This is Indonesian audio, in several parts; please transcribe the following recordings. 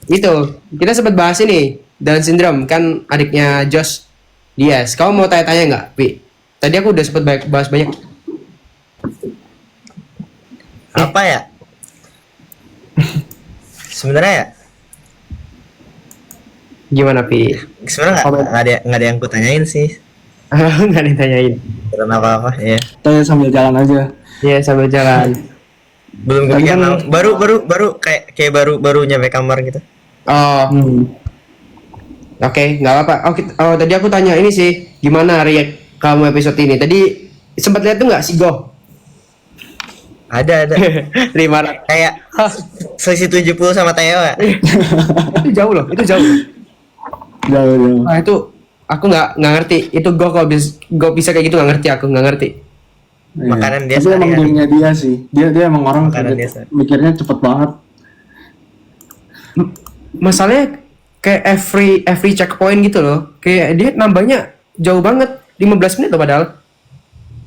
Itu kita sempat bahas ini Down syndrome kan adiknya Josh Diaz. Kamu mau tanya-tanya nggak, Pi? Tadi aku udah sempat bahas banyak. Apa ya? Sebenarnya ya, Gimana, Pi? sebenarnya nggak ada yang ku tanyain sih. Nggak ditanyain. Karena apa ya? Tanya sambil jalan aja. Iya, sambil jalan. Belum kepikiran. Baru kayak baru nyampe kamar gitu. Oh, oke, nggak apa-apa. Oh, tadi aku tanya ini sih, gimana react kamu episode ini? Tadi sempat lihat tuh nggak si Go? Ada. Terima. Kayak selisih 70 sama Theo ya. Itu jauh loh, itu jauh. Jauh. Ah, itu aku nggak ngerti. Itu Go kok bisa kayak gitu, nggak ngerti, aku nggak ngerti. Iya. Makanan dia Tapi emang sehari-hari. gamenya dia sih. Dia emang orang Makanan dia kayak mikirnya cepet banget. Masalahnya kayak every checkpoint gitu loh. Kayak dia nambahnya jauh banget, 15 menit loh padahal.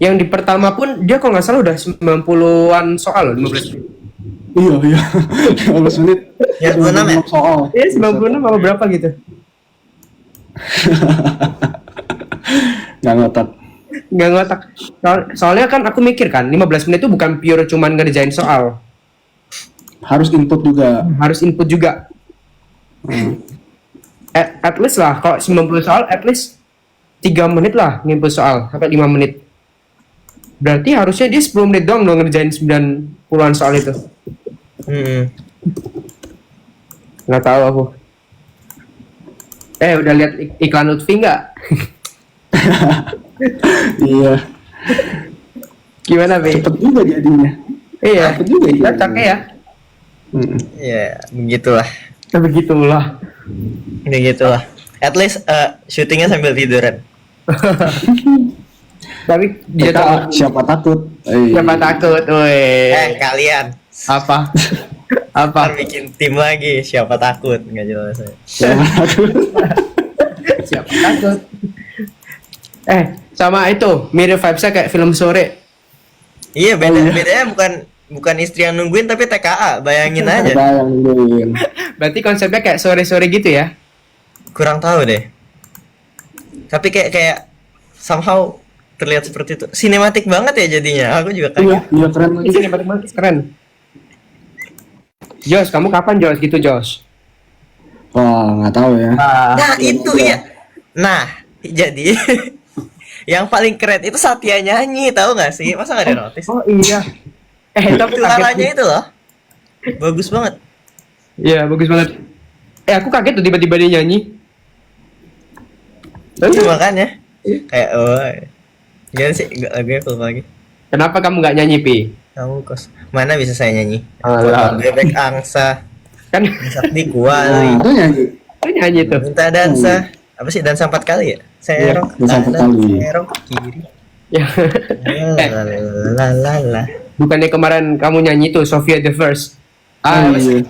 Yang di pertama pun dia kalau nggak salah udah 90-an soal loh, 15 menit. Iya. 15 menit. Ya, 26 ya? Soal. Iya, 96 apa berapa gitu. Nggak ngotot. Nggak ngotak. Soalnya kan aku mikir kan, 15 menit itu bukan pure cuman ngerjain soal. Harus input juga. Harus input juga. At least lah, kalau 90 soal, at least 3 menit lah nginput soal, sampai 5 menit. Berarti harusnya dia 10 menit doang dong ngerjain 90-an soal itu. Nggak tahu aku. Udah lihat iklan Lutfi nggak? Iya. Gimana, Be? Cepet juga jadinya. Iya, Cepet juga jadinya. cocok ya. Ya, begitulah. Begitulah. Begitulah. At least syutingnya sambil tiduran. Tapi dia tahu Siapa takut? siapa takut, woi. Kalian Apa? Apa? ntar bikin tim lagi, siapa takut? Nggak jelas. Siapa takut? Siapa takut? Sama itu mirip vibes-nya kayak film sore. Iya, bedanya bukan istri yang nungguin tapi TKA, bayangin aja. Bayangin. Berarti konsepnya kayak sore-sore gitu ya? Kurang tahu deh. Tapi kayak somehow terlihat seperti itu. Sinematik banget ya jadinya. Aku juga kayak Iya keren. Ini banget keren. Josh, kamu kapan Josh gitu Josh? Wah, nggak tahu ya. nah, itu ya. Nah, jadi yang paling keren itu Satya nyanyi, tahu nggak sih? Masa nggak ada notice? Oh iya. Itu aku Suaranya kaget. itu loh. Bagus banget. Iya, bagus banget. Aku kaget tuh tiba-tiba dia nyanyi. Itu makanya kayak gimana sih lagunya full lagi. Kenapa kamu nggak nyanyi, Pi? Kamu kos mana bisa saya nyanyi? Alah. Bebek angsa, Kan sakti kuali, Itu nyanyi. itu nyanyi tuh. minta dansa. Apa sih dansa 4 kali ya? Serong dansa 4 kanan, kali. serong kiri. Ya. La. Bukannya kemarin kamu nyanyi tuh Sofia the First. Iya.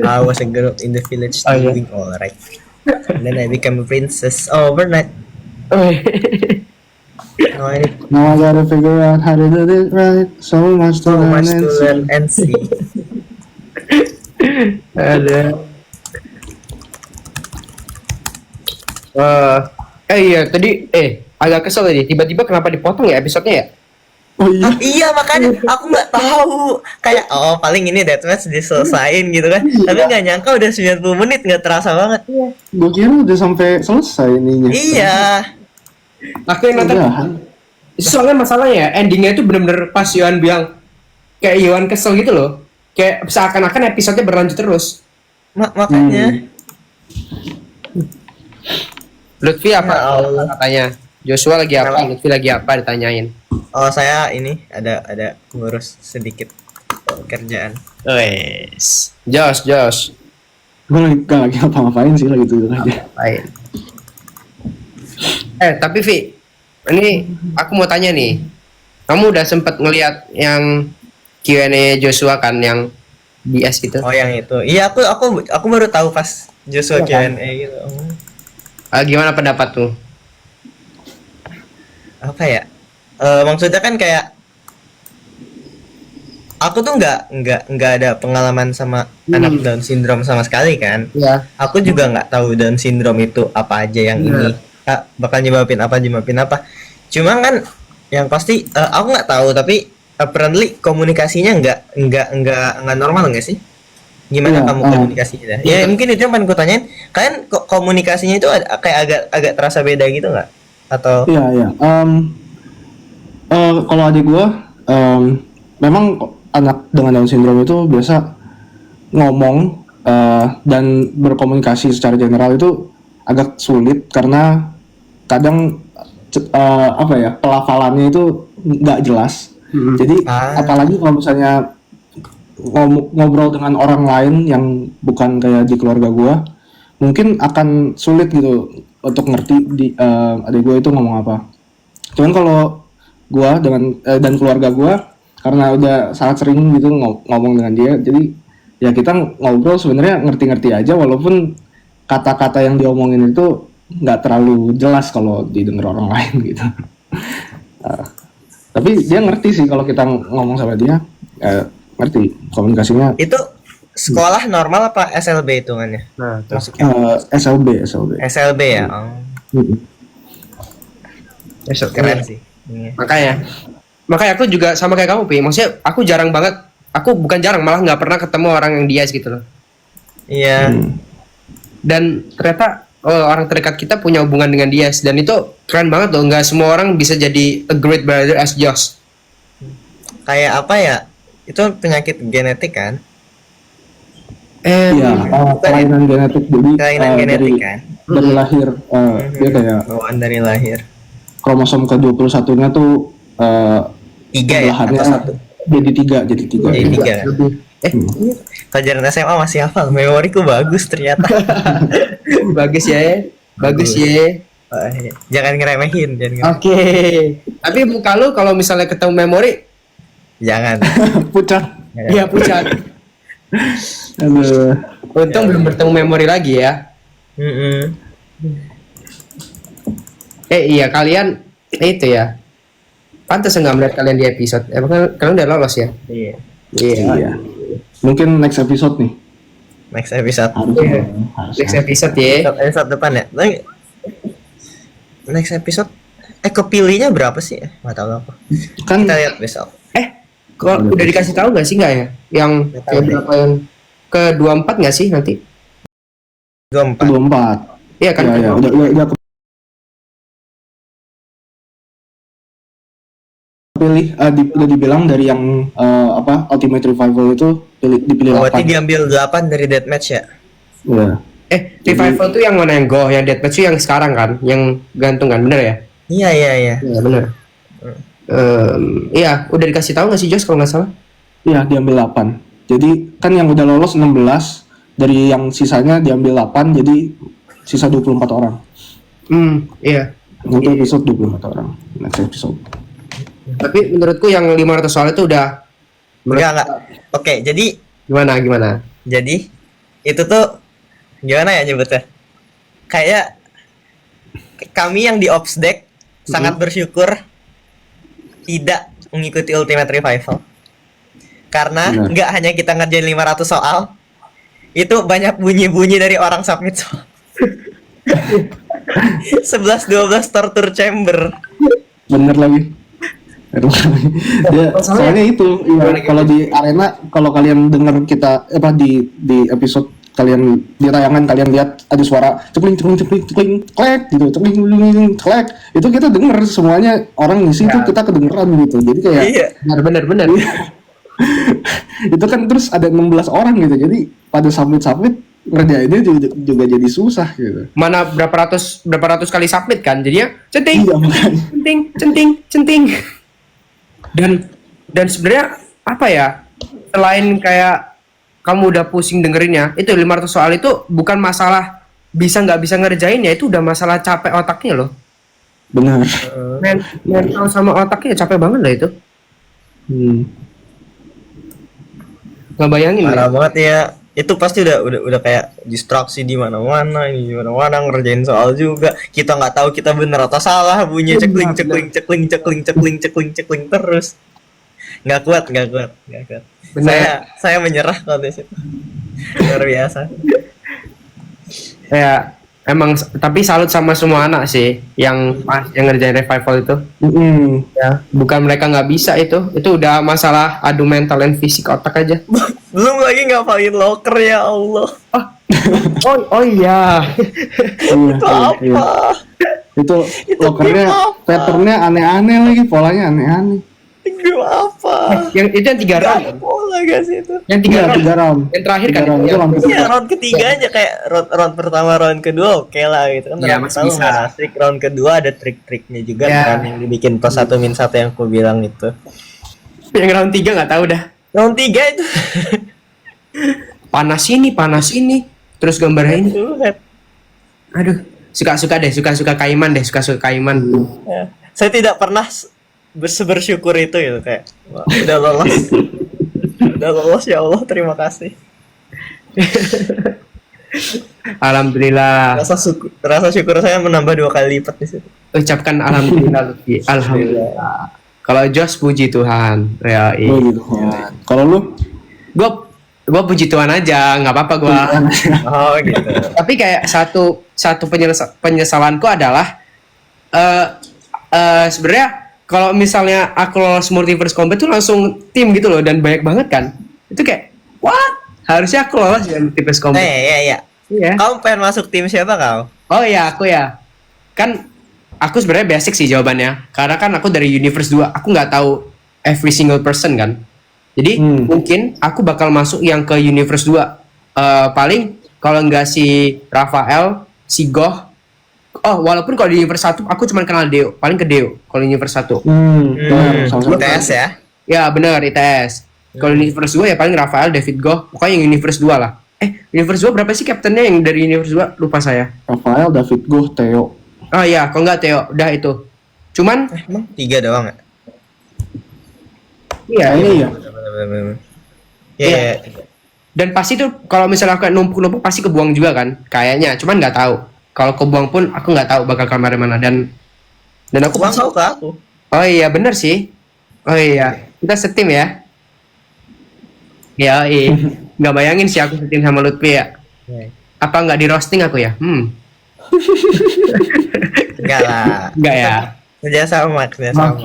I was a girl in the village Oh, iya. doing alright. And then I became a princess overnight. Now I need Now I gotta figure out how to do this right. So much to so learn much and to see. learn and see. Ada. Iya tadi agak kesel tadi tiba-tiba kenapa dipotong ya episodenya ya? Oh iya. Iya makanya aku nggak tahu kayak paling ini deathmatch diselesain gitu kan, tapi nggak nyangka udah 90 menit, nggak terasa banget. Gue kira udah sampai selesai ininya. Iya. Aku yang nonton Udahan. soalnya masalahnya ya endingnya itu bener-bener pas Yohan bilang kayak Yohan kesel gitu loh, kayak seakan-akan episodenya berlanjut terus. Makanya Lutfi apa Ya Allah. katanya? Joshua lagi apa? Kenapa? Lutfi lagi apa ditanyain? saya ini ada ngurus sedikit kerjaan. Wes. Josh. Gue lagi ngapa-ngapain sih lagi tidur aja. Lain. Tapi Vi, ini aku mau tanya nih. Kamu udah sempet ngeliat yang Q&A Joshua kan yang BS itu? Oh yang itu. Iya aku baru tahu pas Joshua Iya kan? Q&A gitu. Gimana pendapat tuh? Apa ya? Maksudnya kan kayak aku tuh nggak ada pengalaman sama anak Down syndrome sama sekali kan. Ya. Aku juga nggak tahu Down syndrome itu apa aja yang ini bakal nyebabin apa. Cuma kan yang pasti aku nggak tahu, tapi apparently komunikasinya nggak normal nggak sih? Gimana Iya, kamu komunikasinya? Ya mungkin itu yang pengen ku tanyain. Kalian komunikasinya itu kayak agak terasa beda gitu nggak? Atau Iya, iya. Kalau adik gue, memang anak dengan Down syndrome itu biasa ngomong dan berkomunikasi secara general itu agak sulit karena kadang pelafalannya itu nggak jelas. Jadi apalagi kalau misalnya ngobrol dengan orang lain yang bukan kayak di keluarga gue, mungkin akan sulit gitu untuk ngerti adik gue itu ngomong apa. Cuman kalau gue dan keluarga gue, karena udah sangat sering gitu ngomong dengan dia, jadi ya kita ngobrol sebenarnya ngerti-ngerti aja, walaupun kata-kata yang diomongin itu nggak terlalu jelas kalau didengar orang lain gitu. Tapi dia ngerti sih kalau kita ngomong sama dia, ngerti komunikasinya. itu sekolah normal apa SLB hitungannya? Nah, terus SLB. SLB ya. Oh, keren sih. Iya. Makanya aku juga sama kayak kamu, Pi. Maksudnya aku jarang banget, aku bukan jarang, malah nggak pernah ketemu orang yang dias gitu loh. Iya. Dan ternyata orang terdekat kita punya hubungan dengan dias, dan itu keren banget loh. Nggak semua orang bisa jadi a great brother as Josh. Kayak apa ya? Itu penyakit genetik kan? Iya, kelainan genetik. Jadi Kelainan genetik kan? dari lahir dia kayak Bawaan dari lahir. kromosom ke-21-nya tuh 3 ya belahannya atau 1? jadi tiga. Jadi 3. Pelajaran SMA masih hafal. Memoriku bagus ternyata. Bagus ya, bagus ya. Oh, iya. Jangan ngeremehin, Oke. Tapi muka lu kalau misalnya ketemu memori, Jangan. pucat. iya pucat. Aduh. Untung belum bertemu memori lagi ya. Iya, kalian itu ya. Pantas nggak melihat kalian di episode. Emang kalian udah lolos ya? Iya. Iya. Mungkin next episode nih. Next episode. Harusnya. Next episode ya. Episode depan ya. Next episode. Kepilihnya berapa sih? Nggak tahu apa. Kan Kita lihat besok. Kok udah dikasih tahu nggak sih nggak ya? Yang Nggak tahu kayak deh. berapa yang ke 24 nggak sih nanti? 24. 24. Iya kan? Iya, udah kepilih udah dibilang dari yang Ultimate Revival itu dipilih Berarti 8. diambil 8 dari deathmatch ya? Iya. Revival tuh yang mana yang Go, yang Deathmatch tuh yang sekarang kan, yang gantung kan, bener ya? Iya. Iya bener. Iya, udah dikasih tahu nggak sih Jos kalau nggak salah? Iya, diambil 8. Jadi kan yang udah lolos 16, dari yang sisanya diambil 8, jadi sisa 24 orang. Iya. Untuk episode 24 orang. Next episode. Tapi menurutku yang 500 soal itu udah Enggak. Oke, jadi gimana? Jadi itu tuh gimana ya nyebutnya? Kayak kami yang di Ops Deck sangat bersyukur tidak mengikuti Ultimate Revival. Karena Benar. nggak hanya kita ngerjain 500 soal, itu banyak bunyi-bunyi dari orang submit soal. 11-12 torture chamber. Bener lagi. Ya, soalnya itu ya, kalau di arena, kalau kalian dengar kita di episode kalian di tayangan, kalian lihat ada suara cekling klek gitu, cekling klek, itu kita denger semuanya, orang ngisi itu kita kedengeran gitu, jadi kayak Iya. Benar. itu kan terus ada 16 orang gitu, jadi pada submit ngerjainnya juga jadi susah gitu. Mana berapa ratus kali submit kan, jadinya Iya, makanya. centing. Dan sebenarnya apa ya, selain kayak kamu udah pusing dengerinnya, itu 500 soal itu bukan masalah bisa nggak bisa ngerjainnya, itu udah masalah capek otaknya loh. Benar. Mental sama otaknya capek banget lah itu. Nggak bayangin Parah ya. banget ya. Itu pasti udah kayak distraksi di mana-mana, ngerjain soal juga. Kita nggak tahu kita bener atau salah, bunyi cekling terus. nggak kuat. Benar. Saya menyerah kalau di situ. Luar biasa. Ya, emang tapi salut sama semua anak sih yang ngerjain revival itu. Ya, bukan mereka nggak bisa itu udah masalah adu mental dan fisik otak aja. Belum lagi ngapalin locker, ya Allah. Oh iya. Itu apa? Itu Itu lokernya game apa? patternnya aneh-aneh lagi, polanya aneh-aneh. Game apa? Itu yang 3 round. Bola gak sih itu? Yang 3 Iya, round. 3 round. Yang terakhir kan 3 round itu itu yang- round Iya, ketiga. round ketiga aja kayak round pertama, round kedua oke lah gitu kan. Iya, Round masih pertama bisa. nggak asik, round kedua ada trik-triknya juga Iya. kan yang dibikin plus 1-1 yang aku bilang itu. Yang round 3 nggak tahu dah. Round 3 itu. Panas ini. Terus gambarnya ini. Buset. Aduh, suka-suka Kaiman deh, suka-suka Kaiman. Ya. Saya tidak pernah bersyukur itu gitu kayak wah, udah lolos. Udah lolos, ya Allah, terima kasih. Alhamdulillah. Rasa syukur saya menambah 2 kali lipat di situ. Ucapkan alhamdulillah Lutfi. Alhamdulillah. Kalau Jos puji Tuhan. Ya, Oh gitu. Kalau lu Gua puji Tuhan aja, nggak apa-apa gua. Oh gitu. Tapi kayak satu penyesalanku adalah sebenarnya kalau misalnya aku lolos multiverse combat tuh langsung tim gitu loh dan banyak banget kan. Itu kayak what? Harusnya aku lolos ya multiverse combat. Iya. Iya. Kamu pengen masuk tim siapa kau? Oh iya, aku ya. Kan aku sebenarnya basic sih jawabannya. Karena kan aku dari universe 2, aku nggak tahu every single person kan. Jadi mungkin aku bakal masuk yang ke universe 2. Paling kalau nggak si Rafael, si Goh. Oh, walaupun kalau di universe 1 aku cuma kenal Deo, paling ke Deo kalau di universe 1. benar, sama-sama. ITS ya. Ya, benar ITS. Kalau di universe 2 ya paling Rafael, David Goh, pokoknya yang universe 2 lah. Universe 2 berapa sih kaptennya yang dari universe 2? Lupa saya. Rafael, David Goh, Theo. Oh iya, kalau nggak Theo, udah itu. Cuman Emang 3 doang ya? iya, Kayaknya iya. Iya. dan pasti tuh kalau misalnya aku numpuk-numpuk pasti kebuang juga kan kayaknya, cuman nggak tahu kalau kebuang pun aku nggak tahu bakal kamar mana dan aku Uang kau ke aku. oh iya bener sih, oh iya kita setim ya, nggak bayangin sih aku setim sama Lutfi ya, apa nggak di roasting aku ya? Enggak lah. Nggak ya. Kerjasama. Kerja sama.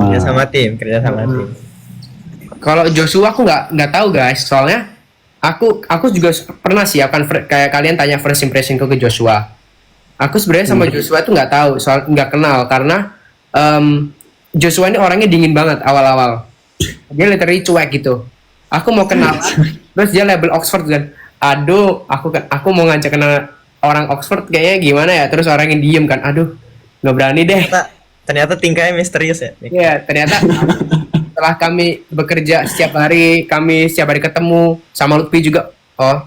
Kerjasama tim. Kalau Joshua aku nggak tahu guys, soalnya aku juga pernah sih kayak kalian tanya first impressionku ke Joshua. Aku sebenarnya sama Joshua tuh nggak tahu, soal nggak kenal karena Joshua ini orangnya dingin banget awal-awal. Dia literally cuek gitu. Aku mau kenal, terus dia label Oxford kan. Aduh, aku mau ngajak kenal orang Oxford kayaknya gimana ya? Terus orangnya diem kan. Aduh, nggak berani deh. Ternyata tingkahnya misterius ya. Iya, ternyata setelah kami bekerja setiap hari ketemu sama Lutfi juga. Oh,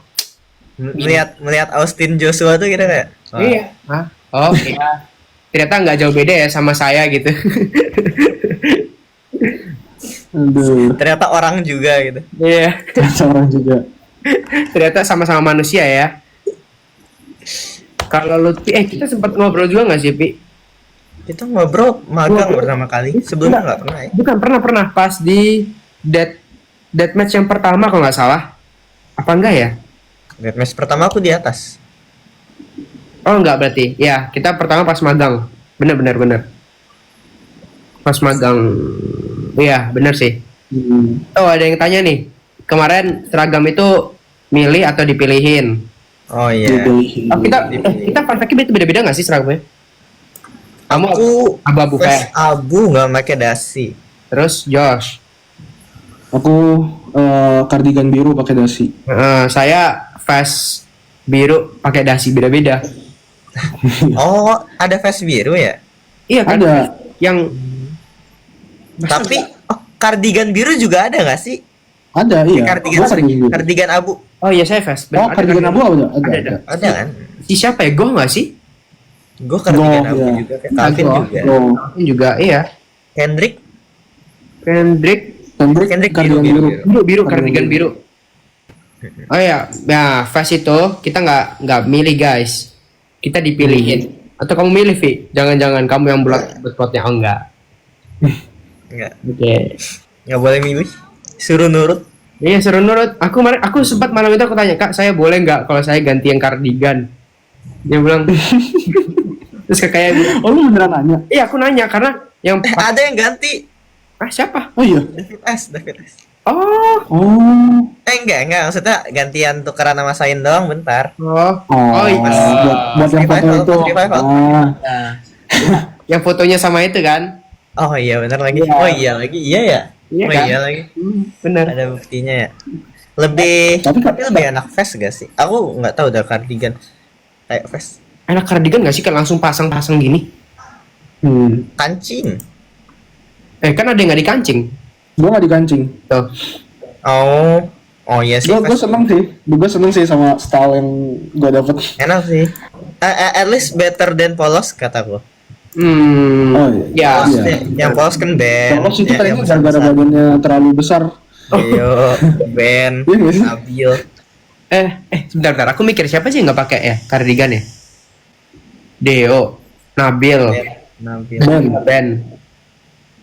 Melihat Austin Joshua tuh kita kayak iya. Oh, iya. Ternyata nggak jauh beda ya sama saya gitu. Aduh, ternyata orang juga gitu. Iya. orang juga. Ternyata sama-sama manusia ya. Kalau Lutfi, kita sempat ngobrol juga nggak sih, Pi? Kita ngobrol magang pertama kali. Sebelumnya nggak pernah ya. Bukan pernah pas di deathmatch yang pertama kalau nggak salah. Apa enggak ya? Deathmatch pertama aku di atas. Oh enggak berarti. Ya, kita pertama pas magang. Bener. Pas magang. Iya, bener sih. Oh, ada yang tanya nih. Kemarin seragam itu milih atau dipilihin? Oh iya. Oh, kita fun fact-nya itu beda-beda nggak sih seragamnya? Kamu Aku abu-abu vest kayak. abu nggak pakai dasi. Terus Josh. Aku kardigan biru pakai dasi. Saya vest biru pakai dasi beda-beda. Oh, ada vest biru ya? Iya kan? Ada. Yang Tapi kardigan biru juga ada nggak sih? Ada, iya. Kardigan Gua kardigan biru. kardigan abu. oh iya saya vest. Oh, kardigan abu ada. Ada. Ada kan? Si siapa ya? Gue nggak sih? Gue kardigan Goh, abu iya. juga. Kayak Calvin Goh. juga. Oh, Ini juga iya. Kendrick Kendrick Kendrick kardigan biru. biru. biru kardigan biru. Oh ya, vest itu kita nggak milih guys. Kita dipilihin. Atau kamu milih, Vi? Jangan-jangan kamu yang bulat spotnya. Oh enggak. Enggak. Oke. Nggak boleh milih, suruh nurut. Iya suruh nurut. Aku sempat malam itu aku tanya, Kak, saya boleh nggak kalau saya ganti yang kardigan? Dia bilang. Terus kakaknya bilang, Oh, lu beneran nanya? iya aku nanya karena yang Ada yang ganti. siapa? Oh iya. David S. Oh, Oh. Enggak, maksudnya gantian tukeran nama Sain doang bentar. oh iya. Buat yang foto Revival, itu. pas revival. Ah. Nah, yang fotonya sama itu kan? Oh iya benar lagi. Iya. Oh iya lagi. Iya ya. Iya Oh kan? iya lagi. Bener. Ada buktinya ya. Lebih Tapi tapi lebih enak vest gak sih? Aku nggak tahu udah cardigan kayak vest. Enak kardigan nggak sih kan langsung pasang-pasang gini? Kancing. Kan ada yang nggak dikancing. Gua nggak dikancing. Tuh. Oh iya sih. Gue vest. seneng sih sama style yang gue dapet. Enak sih. At least better than polos kataku. Oh Ya. Polos iya. deh. Yang polos kan band. Polos itu Ya, kayaknya yang gara-gara besar-besar. badannya terlalu besar. Ayo, band, Iya nggak sih? stabil. Sebentar. Aku mikir siapa sih yang nggak pakai ya kardigan ya? Deo, Nabil, Nabil. Ben.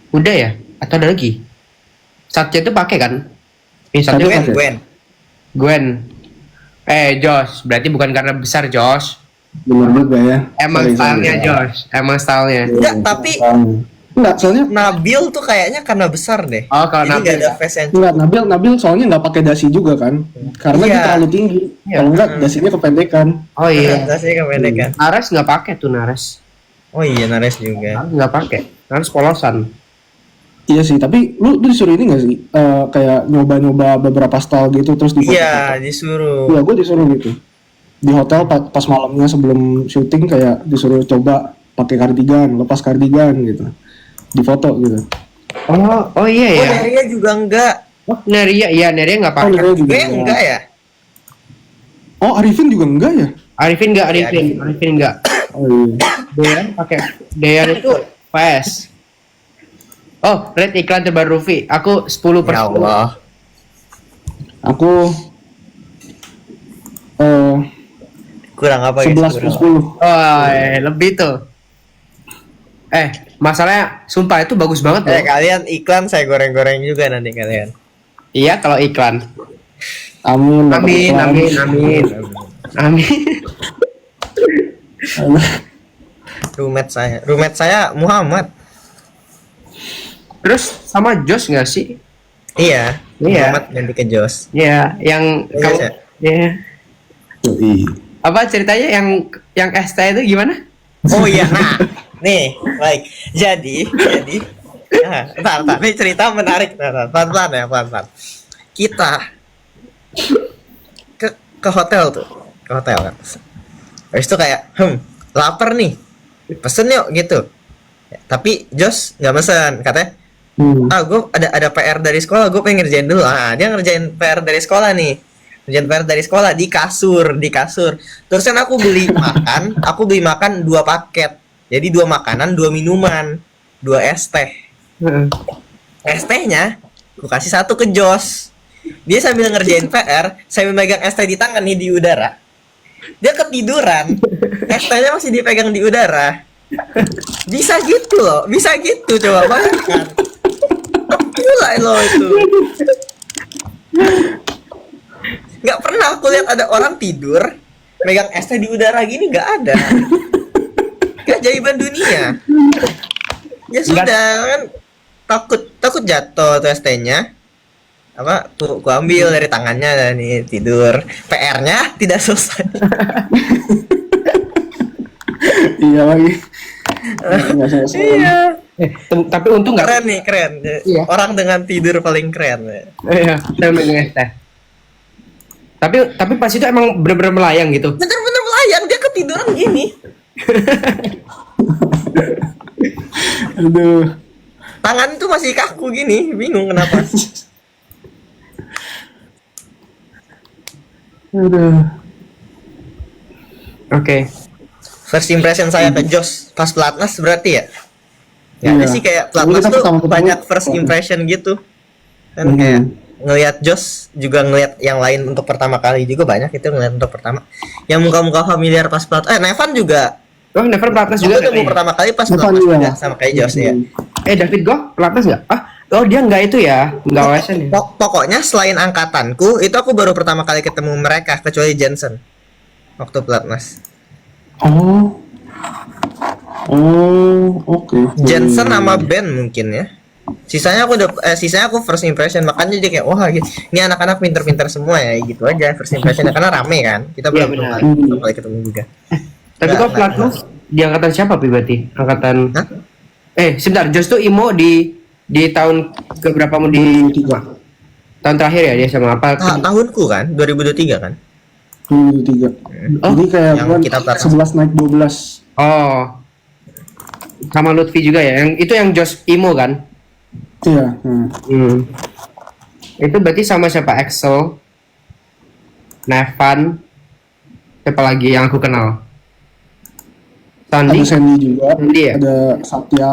udah ya? Atau ada lagi? Satya itu pakai kan? Satya Satya kan? pakai. Gwen. Gwen. Josh, berarti bukan karena besar Josh. Bener juga ya. Emang Sorry, stylenya sorry. Josh, emang stylenya. Enggak, tapi Enggak, soalnya Nabil tuh kayaknya karena besar deh. Oh, kalau Jadi Nabil nggak ada ya. face yang enggak Nabil soalnya nggak pakai dasi juga kan. Karena Iya. dia terlalu tinggi. Iya. Kalau enggak dasinya kependekan. Oh iya. sih kependekan. Nares nggak pakai tuh Nares. Oh iya, Nares juga. Nares nggak pakai. Nares polosan. Iya sih, tapi lu disuruh ini nggak sih? Kayak nyoba-nyoba beberapa style gitu terus di Iya, disuruh. Iya, gue disuruh gitu. Di hotel pas malamnya sebelum syuting kayak disuruh coba pakai kardigan, lepas kardigan gitu. Di foto gitu. Oh iya Oh, ya. Neria juga enggak. Oh Neria nggak Oh, pakai. Nerea juga. Gue enggak ya? Oh, Arifin juga enggak ya? Arifin Iya, nggak. Oh iya. Dean pakai. Dean itu PS. Oh, red iklan terbaru Rufi. Aku 10 per Ya 10. Allah. Aku Kurang apa guys? 11 per Kurang. 10. Oh, lebih tuh. Masalahnya sumpah itu bagus banget loh. Kalian iklan saya goreng-goreng juga nanti kalian. Iya, kalau iklan. Amin. dapat Amin, iklan. amin. Amin. Roommate saya Muhammad. Terus sama Josh nggak sih? Iya. Iya. Muhammad ganti ke Jos. Ya, yang Iya, kalau Sya. ya. Yoi. Apa ceritanya yang ST itu gimana? Oh iya, nah, nih, baik. Jadi, entar, nih cerita menarik, pelan-pelan ya, pelan-pelan. Kita ke hotel tuh, ke hotel kan. Habis itu kayak, lapar nih, pesen yuk gitu. Tapi Jos nggak pesen, katanya, gue ada PR dari sekolah, gue pengen ngerjain dulu. Dia ngerjain PR dari sekolah nih. Ngerjain PR dari sekolah di kasur. Terus kan aku beli makan 2 paket. Jadi 2 makanan, 2 minuman, 2 es teh. Es tehnya gue kasih 1 ke Jos. Dia sambil ngerjain PR, sambil megang es teh di tangan nih di udara. Dia ketiduran. Es tehnya masih dipegang di udara. Bisa gitu coba bayangkan. Gila lo itu. Nggak pernah aku lihat ada orang tidur megang es teh di udara gini, nggak ada. Keajaiban dunia. Ya sudah kan, takut jatuh tuh es tehnya. Apa tuh aku ambil dari tangannya dan nih tidur. PR-nya tidak selesai. Iya lagi. Nggak selesai. Iya. Tapi untung nggak. Keren nih, keren. Iya. Orang dengan tidur paling keren. Iya, saya megang ST. Tapi pas itu emang bener-bener melayang gitu. Bener-bener melayang, dia ketiduran gini. Aduh. Tangan tuh masih kaku gini, bingung kenapa. Aduh. Oke. First impression saya ke Jos pas pelatnas berarti ya. Ya Iya. ada sih kayak Dulu pelatnas kita tuh pertama ketemu. banyak first impression gitu. Kan kayak ngelihat Jos juga ngelihat yang lain untuk pertama kali juga banyak itu ngelihat untuk pertama. Yang muka-muka familiar pas pelatnas. Nevan juga. Oh, Never pelatnas Juga juga. ketemu pertama kali pas Nevan pelatnas juga. juga sama kayak Jos ya. David Goh pelatnas nggak? Oh dia nggak itu ya, nggak OSN ya? Pokoknya selain angkatanku itu aku baru pertama kali ketemu mereka kecuali Jensen waktu pelatnas. Oh. Oh, oke. Jensen sama Ben mungkin ya. Sisanya aku first impression, makanya dia kayak wah gitu. Ini anak-anak pinter-pinter semua ya, gitu aja first impression karena rame kan. Kita Iya, belum benar. pertama kali ketemu juga. Tapi Nggak, kok pelatnas di angkatan siapa Pi berarti? Angkatan Hah? sebentar, Jos tuh IMO di tahun keberapa mau di 2003. tahun terakhir ya dia sama apa? Tahunku kan 2023 kan. 2003. Oh, Jadi kayak yang gua kita pelatnas. 11 naik 12. Oh. Sama Lutfi juga ya. Yang itu yang Jos IMO kan? Iya. Itu berarti sama siapa? Axel, Nevan, siapa lagi yang aku kenal? Sandi, Ada Sandy juga. Sandy ya? Ada Satya.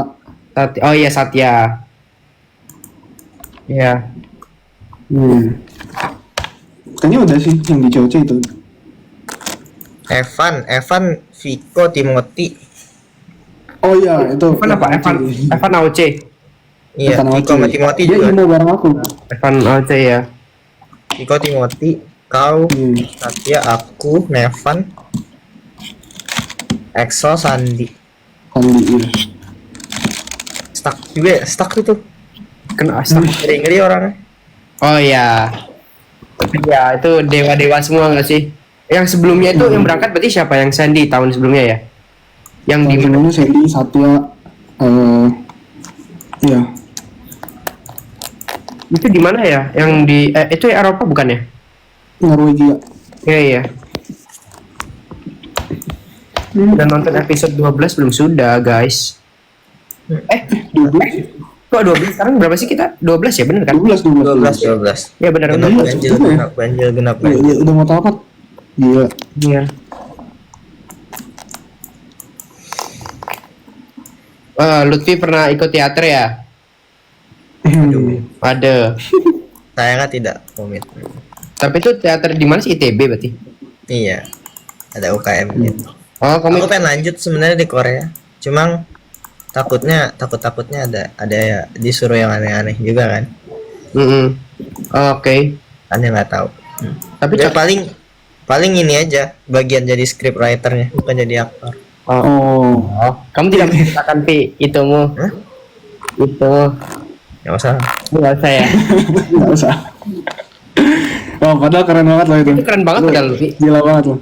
Oh iya Satya. Iya. Kayaknya udah sih yang di COC itu. Evan, Viko, Timothy. Oh iya, itu. Evan apa? Evan AOC. Iya, Evan Viko Oce. sama Timothy Dia juga. imo bareng aku. Evan AOC ya. Viko, Timothy, kau, Satya, aku, Nevan, Exo, Sandi. Sandy, iya. Stuck juga ya, stuck itu. Kena asap. Ngeri-ngeri orangnya. Oh iya. Iya, itu dewa-dewa semua nggak sih? Yang sebelumnya itu yang berangkat berarti siapa? Yang Sandy tahun sebelumnya ya? Yang di Yang mana Sandy, Satya, iya. itu di mana ya? Yang di itu Eropa bukan ya? Norwegia. Iya iya. Udah nonton episode 12 belum sudah, guys? 12. Kok 12? Sekarang berapa sih kita? 12 ya, bener kan? 12. Ya bener Genap, kan? genap. Iya, udah mau tamat. Gila. Iya. Lutfi pernah ikut teater ya? Ada. Saya kan tidak komit. Tapi itu teater di mana sih? ITB berarti? Iya. Ada UKM gitu. Oh, kamu Aku pengen lanjut sebenarnya di Korea. Cuma takutnya ada ya disuruh yang aneh-aneh juga kan. Oke. Kan yang nggak tahu. Tapi Ya paling ini aja bagian jadi script writernya bukan jadi aktor. Oh. Kamu tidak menceritakan Pi itumu. Hah? Itu Nggak usah. nggak usah ya. Nggak usah. Oh, padahal keren banget loh itu. Itu keren banget Lu kan Lutfi. Gila banget loh.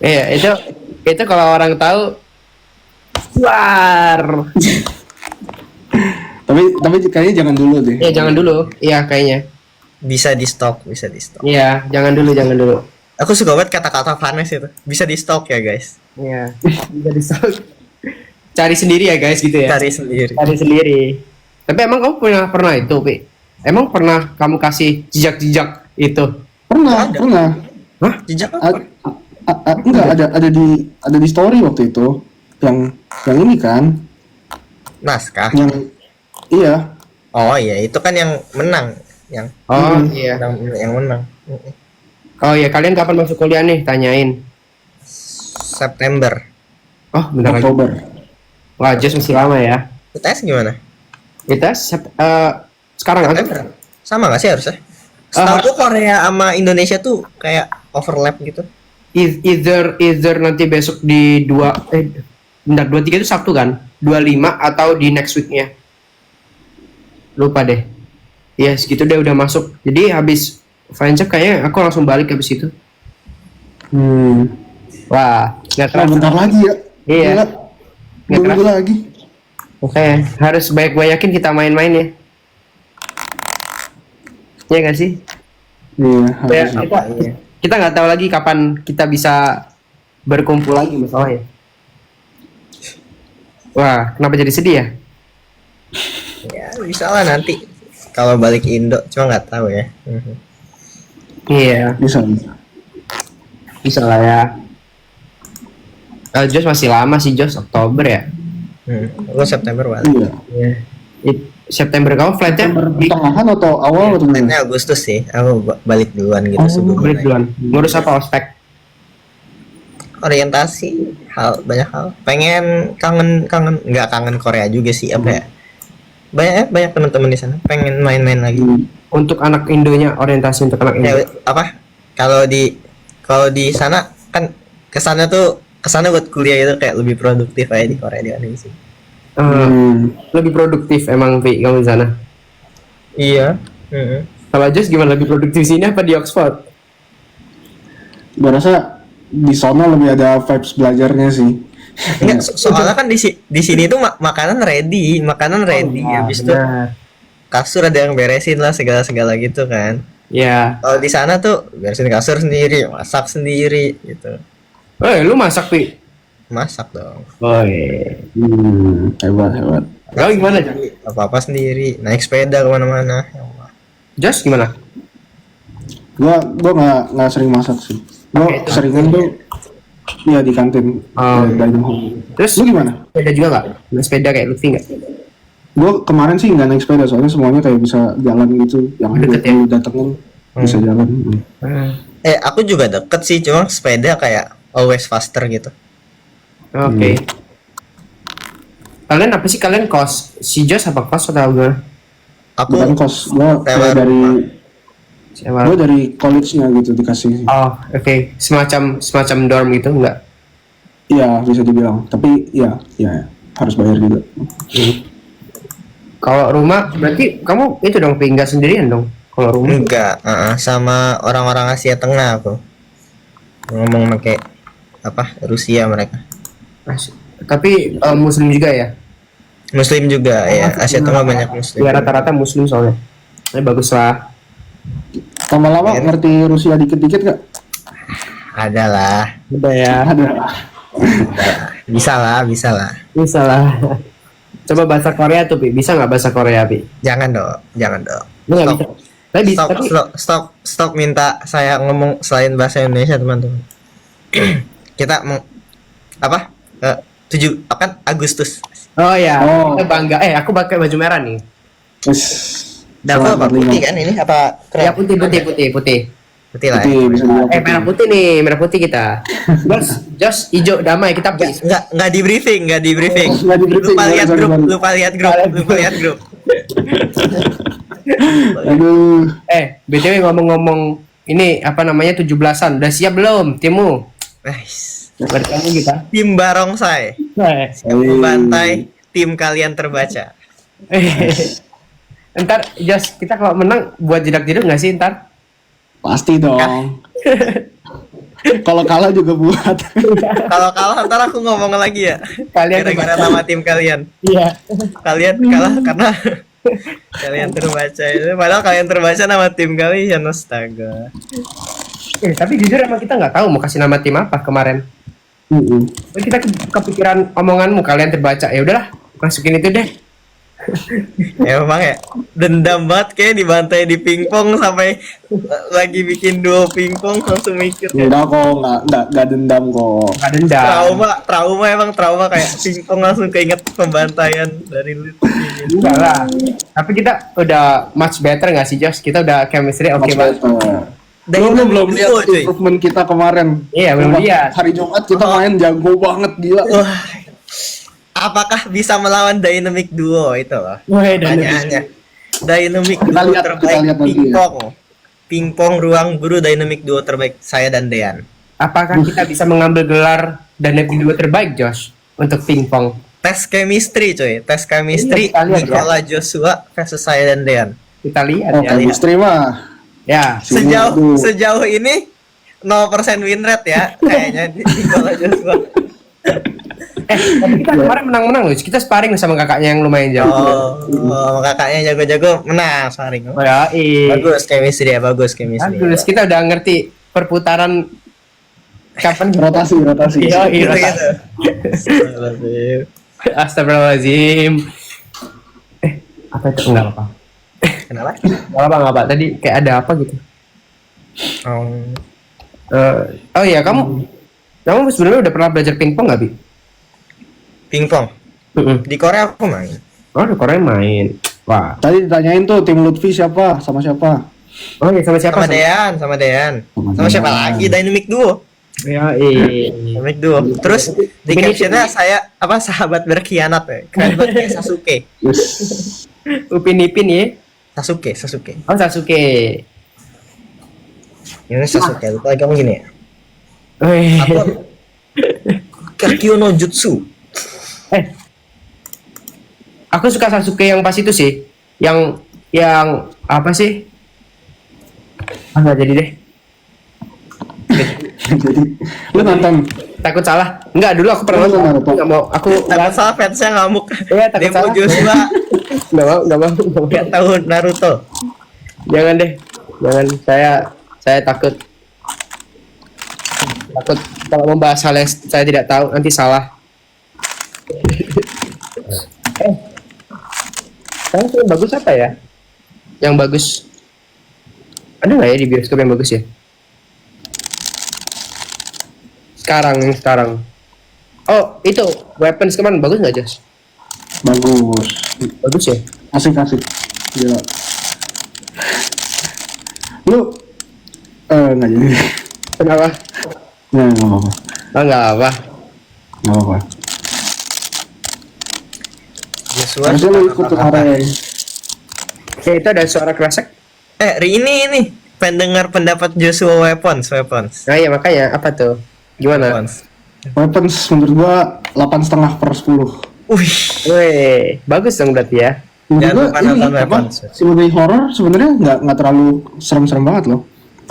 Iya, itu kalau orang tahu war. Tapi kayaknya jangan dulu deh. Ya jangan dulu. Iya kayaknya. Bisa di stop. Iya, jangan dulu. Aku suka banget kata-kata Vanes itu. Bisa di stop ya guys. Iya. Bisa di cari sendiri ya guys gitu ya. Cari sendiri. Cari sendiri. Tapi emang kamu pernah itu, Pi? Emang pernah kamu kasih jejak-jejak itu? Pernah. Hah? Jejak apa? Enggak ada di story waktu itu. Yang ini kan. Naskah. Yang iya. Oh iya, itu kan yang menang. Yang Iya. yang menang. Oh iya, kalian kapan masuk kuliah nih? Tanyain. September. Oh, bentar lagi. Oktober. Wah, just masih lama ya. UTS gimana? Kita sekarang aja. September. Sama nggak sih harusnya? Setahu Korea sama Indonesia tuh kayak overlap gitu. Either nanti besok di bentar 23 itu Sabtu kan? 25 atau di next weeknya? Lupa deh. Ya segitu deh udah masuk. Jadi habis fine check kayaknya aku langsung balik habis itu. Wah, nggak Oh, terasa. bentar lagi ya. Iya. Gila. Nggak 2 minggu terasa. lagi. Oke, harus banyak-banyakin kita main-main ya. Iya nggak sih? Iya, Ya, harus. kita nggak tahu lagi kapan kita bisa berkumpul lagi masalahnya. Wah, kenapa jadi sedih ya? Ya bisa lah nanti kalau balik Indo, cuma nggak tahu ya. Iya, Bisa. bisa lah ya. Jos masih lama sih, Jos Oktober ya. Aku September balik. Iya. Iya. September kamu flightnya Pertengahan atau awal atau gimana? Flightnya Agustus sih, aku balik duluan gitu Oh, sebelum balik naik. duluan. Ngurus apa ospek? Orientasi, banyak hal. Pengen nggak kangen Korea juga sih apa ya? banyak teman-teman di sana pengen main-main lagi. Untuk anak Indonya, orientasi untuk anak Indo. Ya, apa? Kalau di sana kan kesana buat kuliah itu kayak lebih produktif aja di Korea di sini. Lebih produktif emang Pi kamu di sana. Iya. Kalau Jos gimana, lebih produktif sini apa di Oxford? Gua rasa di sono lebih ada vibes belajarnya sih. Enggak, soalnya kan di sini tuh makanan ready habis itu Benar. kasur ada yang beresin lah segala gitu kan. Ya. Kalau di sana tuh beresin kasur sendiri, masak sendiri gitu. Lu masak Pi? Masak dong. Hebat. Kau gimana Jos? Apa-apa sendiri, naik sepeda kemana-mana. Ya Allah. Jos gimana? Gua nggak sering masak sih. Gua Oke, itu. seringan tuh ya di kantin dining hall. Terus Lu gimana? sepeda juga nggak? Naik sepeda kayak Lutfi nggak? Gue kemarin sih nggak naik sepeda soalnya semuanya kayak bisa jalan gitu, yang Deket ya? gue datengin bisa jalan. Aku juga deket sih, cuma sepeda kayak always faster gitu. Oke. Kalian apa sih, kalian kos? Si Jos apa kos atau gimana? Aku Bukan kos, gue sewa Sewa. dari college-nya gitu dikasih. Oh, oke. Semacam dorm gitu enggak? Iya bisa dibilang, tapi ya harus bayar juga. Kalau rumah berarti kamu itu dong tinggal sendirian dong. Kalau rumah enggak, sama orang-orang Asia Tengah aku. Ngomong pakai apa? Rusia mereka. tapi Muslim juga ya? Muslim juga ya. Asia Tengah banyak Muslim. Ya rata-rata Muslim soalnya. Bagus lah. Lama-lama ngerti Rusia dikit-dikit gak? Ada lah. Udah ya. Ada. Bisa lah. Bisa lah. Coba bahasa Korea tuh, Pi. Bisa nggak bahasa Korea, Pi? Jangan dong. Lu nggak bisa. Tapi Stop minta saya ngomong selain bahasa Indonesia, teman-teman. Kita apa? 7 akan Agustus. Oh ya, Oh. kita bangga. Aku pakai baju merah nih. Terus Dapat apa? Putih kan ini apa? Ya Keren. putih. Putih lah. Putih, bisa dibilang putih. Merah putih nih, merah putih kita. Jos hijau damai kita please. Nggak di briefing. Nggak di briefing, Lupa lihat sorry. grup. Lupa lihat grup. Aduh, BTW ngomong-ngomong ini apa namanya 17-an, udah siap belum timmu? Nice. Bertemu kita. Tim Barongsai siap membantai tim kalian terbaca. Ntar Jos, kita kalau menang buat jedak-jeduk nggak sih ntar? pasti dong. Kalau kalah juga buat. Kalau kalah ntar aku ngomong lagi ya. Kalian Gara-gara terbaca. nama tim kalian. Iya. Kalian kalah karena kalian terbaca itu. Padahal kalian terbaca nama tim kalian, astaga. Tapi jujur emang kita nggak tahu mau kasih nama tim apa kemarin. Kita kepikiran omonganmu kalian terbaca, ya udahlah masukin itu deh. Emang ya dendam banget kayak dibantai di pingpong sampai lagi bikin duo pingpong langsung mikir ya. Enggak kok, enggak dendam kok. Nggak dendam. Trauma kayak pingpong langsung keinget pembantaian dari Lutfi. Enggak lah. Tapi kita udah much better nggak sih Jos? Kita udah chemistry oke banget. Lu belum lihat duo, cuy. improvement kita kemarin. Iya, belum Sumpah, lihat. Hari Jumat kita main jago banget, gila. Wah, apakah bisa melawan Dynamic Duo itu loh? Pertanyaannya. Dynamic Kita Duo lihat terbaik nanti ya. pingpong. Pingpong ruang guru Dynamic Duo terbaik saya dan Dean. Apakah kita bisa mengambil gelar dan dua terbaik Josh untuk pingpong? Tes chemistry coy, tes chemistry Iya, kita lihat, Nikola Joshua versus saya dan Dean. Kita lihat Oh, ya. chemistry mah. Ya. Sejauh ini 0% win rate ya kayaknya Nikola Joshua. Tapi kita kemarin menang-menang loh. Kita sparring sama kakaknya yang lumayan jauh. Oh, kakaknya jago-jago menang sparring. Oh ya, Bagus chemistry ya, bagus chemistry. Bagus, kita udah ngerti perputaran kapan Rotasi. Iya, Gitu. Astagfirullahaladzim. Apa itu? Enggak apa. Kenapa? Enggak apa. Tadi kayak ada apa gitu. Oh iya, kamu sebenarnya udah pernah belajar pingpong nggak, Bi? Pingpong. Di Korea aku main. Oh, di Korea main. Wah. Tadi ditanyain tuh tim Lutfi siapa? Sama siapa? Oh iya, sama siapa? Sama Dean. Sama siapa lagi? Dynamic Duo. Ya, Dynamic Duo. Terus di captionnya saya sahabat berkhianat ya. Keren banget kayak Sasuke. Upin Ipin ya. Sasuke, Sasuke. Oh Sasuke. Ini Sasuke, lupa lagi kamu gini ya. Wih. Atau Kakyo no Jutsu. Eh, aku suka Sasuke yang pas itu sih. Yang apa sih? Ah, nggak jadi deh. Jadi lu nonton Takut salah. Enggak, dulu aku pernah Lu nonton. nonton? Nggak mau. Aku Takut salah fansnya ngamuk. Iya, takut Demo salah. Joshua nggak mau. nggak tahu Naruto. Jangan deh. Jangan. Saya takut. Takut kalau membahas hal yang saya tidak tahu nanti salah. Sekarang yang bagus apa ya? Yang bagus. Ada nggak ya di bioskop yang bagus ya? Sekarang. Oh, itu Weapons kemarin bagus nggak, Jos? bagus, Bagus ya? asik. Gila. Lu nggak jadi. Kenapa? Nggak apa-apa. Oh, nggak apa. Nggak apa-apa. Joshua Harusnya lu ikut kemarin. Ya, itu ada suara kresek. ini pendengar pendapat Joshua Weapons. Nah, ya makanya apa tuh? Gimana? Weapons. Weapons menurut gua 8,5/10. Wih, Weh, bagus dong berarti ya. Menurut Jangan gua lupa ini nonton apa? Weapons. Sebagai horror sebenarnya nggak terlalu serem-serem banget loh.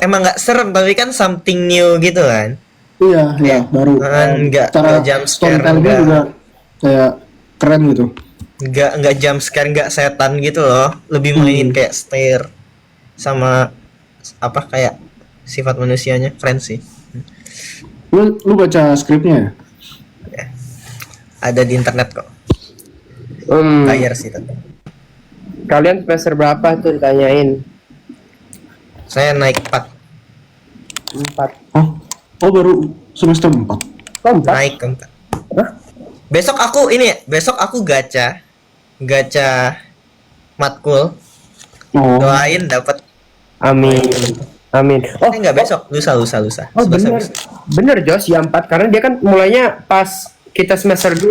emang nggak serem tapi kan something new gitu kan. Iya, baru. nggak jump scare, storytellingnya nggak. juga kayak keren gitu. Nggak jump scare, nggak setan gitu loh. Lebih mainin kayak stare sama apa kayak sifat manusianya, keren sih. Lu baca skripnya ya? Ada di internet kok. Bayar sih tapi. Kalian semester berapa tuh ditanyain? Saya naik 4. 4. Oh baru semester 4. Oh, 4? Naik ke 4. Besok aku gacha matkul. Oh. Doain dapat. Amin. Oh, Nggak besok, lusa. oh Selesai bener. besok. Bener, Jos, ya 4. Karena dia kan mulainya pas kita semester 2.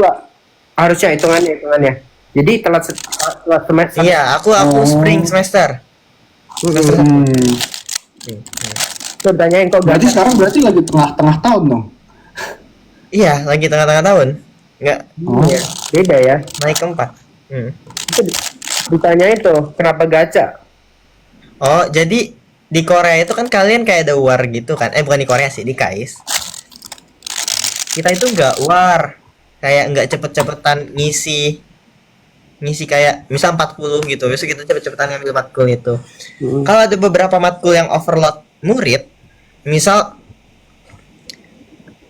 Harusnya hitungannya. Jadi telat semester. Iya, aku spring semester. Hmm. Tuh tanyain kok Berarti gacha. sekarang lagi tengah-tengah tahun dong. Iya, lagi tengah-tengah tahun. Nggak, Oh. Iya, beda ya. naik ke 4. Itu ditanyain tuh kenapa gacha? Oh, jadi di Korea itu kan kalian kayak ada war gitu kan? Bukan di Korea sih, di KAIS. Kita itu nggak war, kayak nggak cepet-cepetan ngisi kayak misal 40 gitu. Besok kita cepet-cepetan ngambil matkul itu. Kalau ada beberapa matkul yang overload murid, misal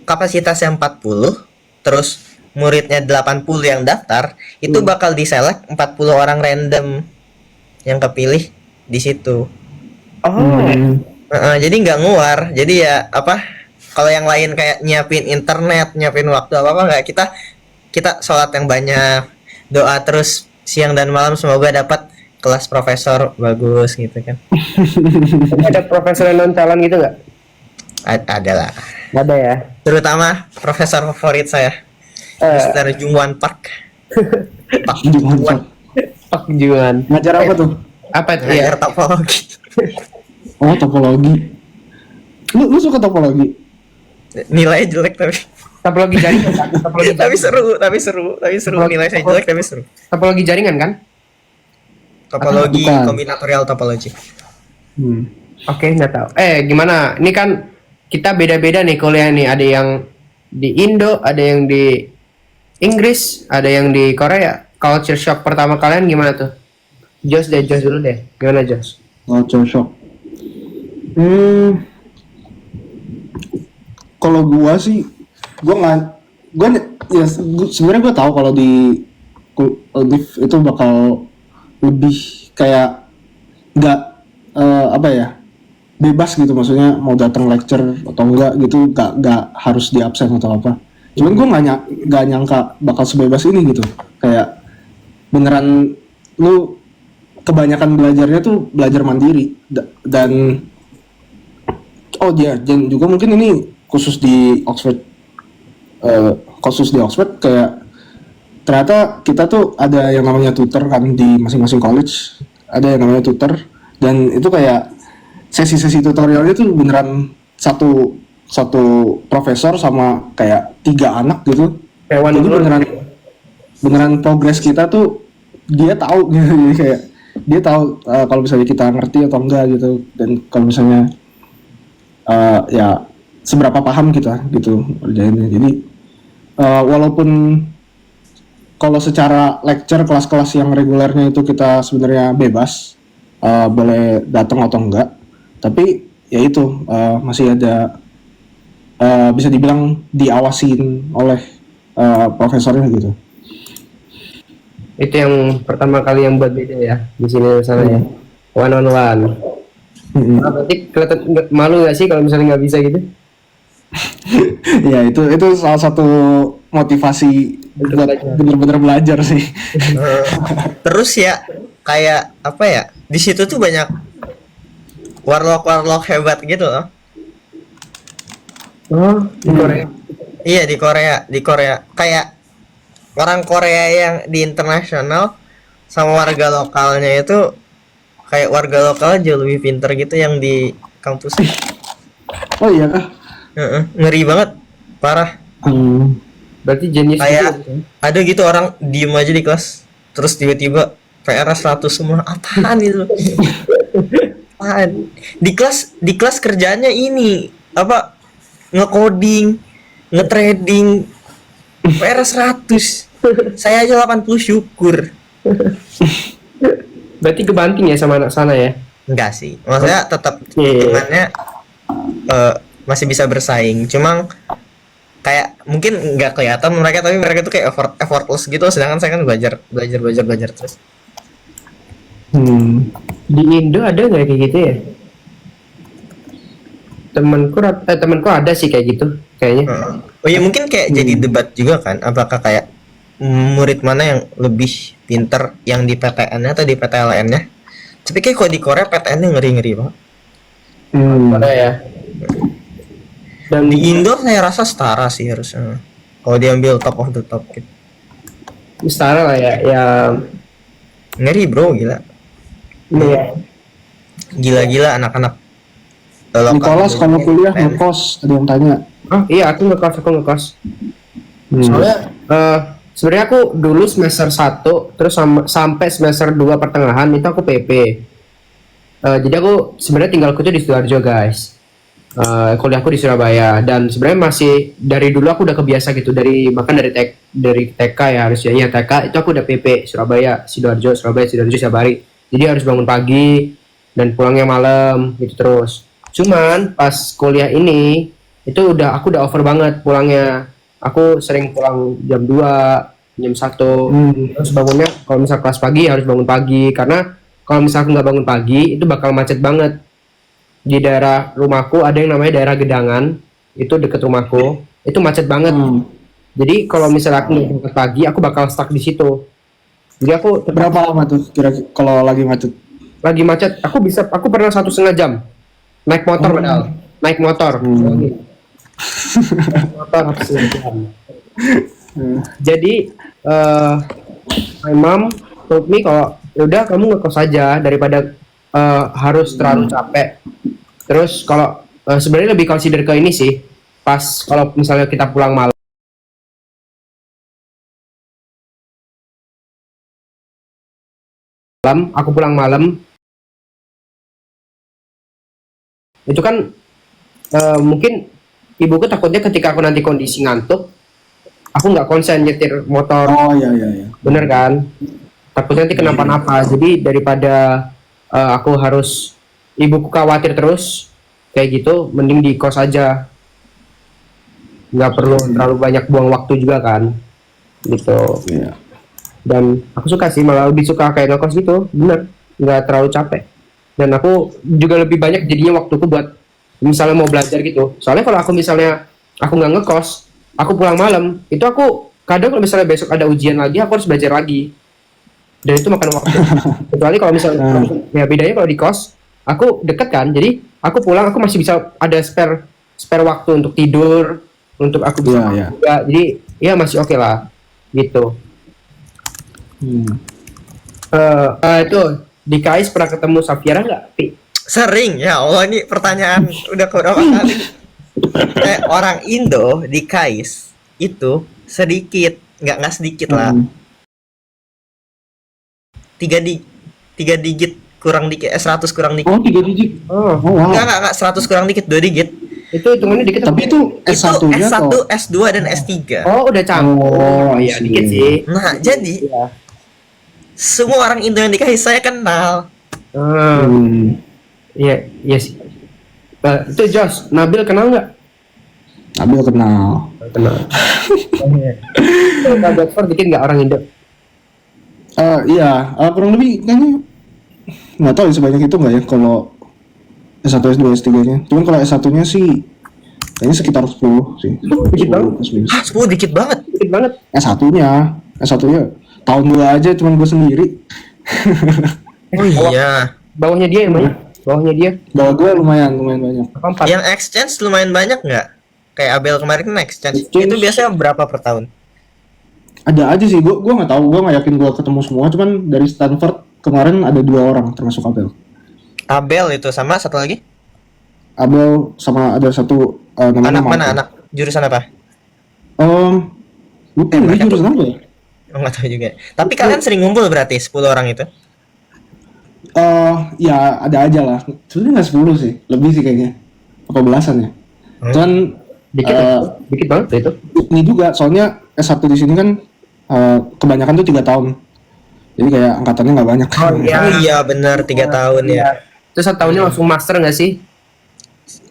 kapasitasnya 40, terus muridnya 80 yang daftar, itu bakal diselect 40 orang random yang kepilih di situ. Oh, Jadi nggak nguar. Jadi ya apa? Kalau yang lain kayak nyiapin internet, nyiapin waktu apa nggak, kita sholat yang banyak, doa terus siang dan malam semoga dapat kelas profesor bagus gitu kan. ada profesor non calon gitu nggak? Ada lah. Ada ya. Terutama profesor favorit saya, Mr. Jungwon Park. Pak Jungwon. Pak Juan. Ngajar apa tuh? Apa tuh? Ngajar Ya. topologi. Oh topologi. Lu suka topologi? Nilai jelek tapi Topologi jaringan kan? tapi seru. Nilai saya jelek tapi seru. Topologi jaringan kan? Topologi, Bukan. kombinatorial topologi. Oke, nggak tahu. Gimana? Ini kan kita beda-beda nih kuliah nih. Ada yang di Indo, ada yang di Inggris, ada yang di Korea. Culture shock pertama kalian gimana tuh? Jos dulu deh. Gimana Jos? Culture shock. Kalau gua sih, sebenarnya gua tahu kalau di Div itu bakal lebih kayak nggak apa ya, bebas gitu, maksudnya mau datang lecture atau enggak gitu, nggak harus di absen atau apa. Cuman gua nggak nyangka bakal sebebas ini gitu, kayak beneran lu kebanyakan belajarnya tuh belajar mandiri dan oh iya, dan juga mungkin ini khusus di Oxford kayak ternyata kita tuh ada yang namanya tutor kan di masing-masing college, ada yang namanya tutor, dan itu kayak sesi-sesi tutorialnya tuh beneran satu satu profesor sama kayak 3 anak gitu. Jadi beneran progres kita tuh dia tahu gitu. Jadi kayak dia tahu kalau misalnya kita ngerti atau enggak gitu, dan kalau misalnya ya seberapa paham kita gitu kerjainnya. Jadi walaupun kalau secara lecture kelas-kelas yang regulernya itu kita sebenarnya bebas boleh datang atau enggak, tapi ya itu masih ada bisa dibilang diawasin oleh profesornya gitu. Itu yang pertama kali yang buat beda ya di sini sana ya, one on one. Nah, berarti kelihatan malu nggak sih kalau misalnya nggak bisa gitu? Ya itu salah satu motivasi buat bener-bener belajar sih. Terus ya kayak apa ya, di situ tuh banyak warlock hebat gitu loh. Oh, di Korea. Iya, di Korea kayak orang Korea yang di internasional sama warga lokalnya itu, kayak warga lokal jauh lebih pinter gitu yang di kampus. Oh iya kah? Ngeri banget, parah. Berarti jenis Kayak gitu. ada gitu orang diem aja di kelas, terus tiba-tiba PR 100 semua. Apaan itu? Apaan? Di kelas kerjanya ini apa? Nge-coding, nge-trading. PR 100. Saya aja 80 syukur. Berarti kebanting ya sama anak sana ya? Enggak sih. Maksudnya tetap hitungannya masih bisa bersaing. Cuma kayak mungkin nggak kelihatan mereka, tapi mereka tuh kayak effortless gitu, sedangkan saya kan belajar terus. Di Indo ada nggak kayak gitu ya? Temanku ada sih kayak gitu kayaknya. Oh iya, mungkin kayak jadi debat juga kan, apakah kayak murid mana yang lebih pinter, yang di PTN-nya atau di PTLN-nya. Tapi kayak kalau di Korea PTN-nya ngeri-ngeri banget. Ada ya. Dan di Indo saya rasa setara sih harusnya, kalau diambil top of the top gitu. Setara lah ya. Ya Ngeri bro, gila. iya. Gila anak-anak Nicholas kalau kuliah ngekos, ada yang tanya. Oh iya, aku ngekos. Soalnya sebenarnya aku dulu semester 1 terus sampai semester 2 pertengahan itu aku PP. Jadi aku sebenarnya tinggalku tuh di Sidoarjo guys. Kuliahku di Surabaya, dan sebenarnya masih dari dulu aku udah kebiasa gitu, bahkan dari TK ya harusnya, ya TK itu aku udah PP Sidoarjo Sabari. Jadi harus bangun pagi dan pulangnya malam gitu terus. Cuman pas kuliah ini itu aku udah over banget pulangnya. Aku sering pulang jam 2, jam 1. Terus bangunnya kalau misal kelas pagi harus bangun pagi, karena kalau misal aku nggak bangun pagi itu bakal macet banget. Di daerah rumahku ada yang namanya daerah Gedangan, itu deket rumahku, itu macet banget. Jadi kalau misalnya aku berangkat pagi, aku bakal stuck di situ. Jadi aku Berapa lama tuh kira-kira kalau lagi macet? aku pernah 1,5 jam naik motor padahal. Naik motor 1,5 jam. Jadi my mom told me kalau udah kamu ngekos aja daripada harus terlalu capek. Terus kalau sebenarnya lebih consider ke ini sih, pas kalau misalnya kita pulang malam, aku pulang malam itu kan mungkin ibuku takutnya ketika aku nanti kondisi ngantuk, aku nggak konsen nyetir motor. Oh iya. Bener kan? Takutnya nanti kenapa-napa. Jadi daripada aku harus ibuku khawatir terus kayak gitu, mending di kos aja, nggak perlu terlalu banyak buang waktu juga kan gitu. Dan aku suka sih, malah lebih suka kayak ngekos gitu, bener, nggak terlalu capek. Dan aku juga lebih banyak jadinya waktuku buat misalnya mau belajar gitu. Soalnya kalau aku misalnya aku nggak ngekos, aku pulang malam, itu aku kadang kalau misalnya besok ada ujian lagi, aku harus belajar lagi, dan itu makan waktu. Kecuali kalau misalnya ya bedanya kalau di kos aku deket kan, jadi aku pulang aku masih bisa ada spare waktu untuk tidur, untuk aku bisa juga. Jadi ya masih oke lah gitu. Itu di KAIS pernah ketemu Safira nggak, Pi? Sering ya Allah, ini pertanyaan udah berapa kali. Orang Indo di KAIS itu sedikit, nggak sedikit lah. Tiga digit kurang dikit, 100 kurang dikit. Oh, 3 digit. Oh, wow. Enggak 100 kurang dikit, 2 digit. itu hitungannya dikit. Tapi itu S1-nya S1, atau? S2 dan S3. Oh, udah campur. Oh, Iya, I see. dikit sih. Nah, jadi Iya. semua orang Indo yang di KAIS saya kenal. Iya, iya sih. Itu Josh, Nabil kenal nggak? Nabil kenal. Kenal. Coba Bedford dikit nggak orang Indo? Iya, kurang lebih kayaknya nggak tahu sebanyak itu nggak ya kalau S1, S2, S3-nya. Cuman kalau S1-nya sih kayaknya sekitar 10 sih. Dikit banget. 10. 10 dikit banget. Dikit banget. S1-nya tahun 2 aja cuman gue sendiri. Oh iya. Bawahnya dia yang banyak. Bawahnya dia. Bawa gue lumayan banyak. Apa 4? Yang exchange lumayan banyak nggak? Kayak Abel kemarin kan exchange. Exchange. Itu biasanya berapa per tahun? Ada aja sih, gue nggak tahu, gue nggak yakin gue ketemu semua. Cuman dari Stanford kemarin ada 2 orang termasuk Abel. Abel itu sama satu lagi? Abel sama ada satu namanya Anak mana Michael. anak? Jurusan apa? Lupa Eh, ini mereka jurusan apa ya? Oh, nggak tahu juga. Tapi kalian sering ngumpul berarti 10 orang itu? Ya ada aja lah. Sebenarnya nggak 10 sih, lebih sih kayaknya. Apa belasan ya? Cuman Dikit, dikit banget itu. ini juga soalnya S1 di sini kan kebanyakan tuh 3 tahun. Jadi kayak angkatannya nggak banyak. Oh, iya. Oh iya benar 3 tahun ya. Terus 1 tahunnya langsung master nggak sih?